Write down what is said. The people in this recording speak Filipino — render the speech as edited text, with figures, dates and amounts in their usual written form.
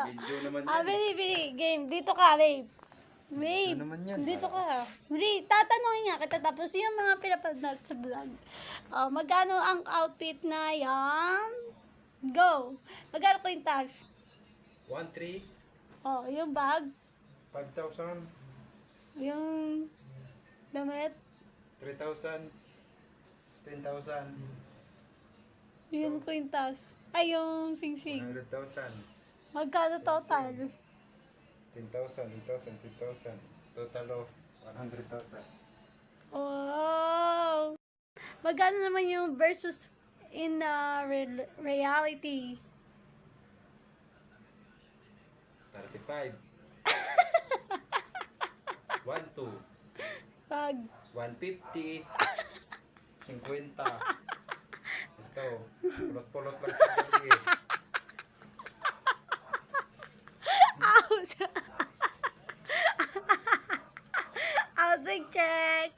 Video naman yan. Bili. Game. Dito ka, babe. Babe, Ito naman yan. dito ka. Hindi, tatanungin nga kita tapos yung mga pinapanood sa vlog. Magkano ang outfit na yan? Go! Magkano ko yung tags? 1,300. Yung bag, 5,000. yung damit, 3,000. 10,000. yung kwintas, ay yung singsing. 100,000. Magkano total? 10,000, 8,000, 6,000. Total of 100,000. Wow! Magkano naman yung versus in reality? 35. 1,200. Pag 150. 50. Ito. Pulot-pulot lang sa gabi. ouch! Outing check!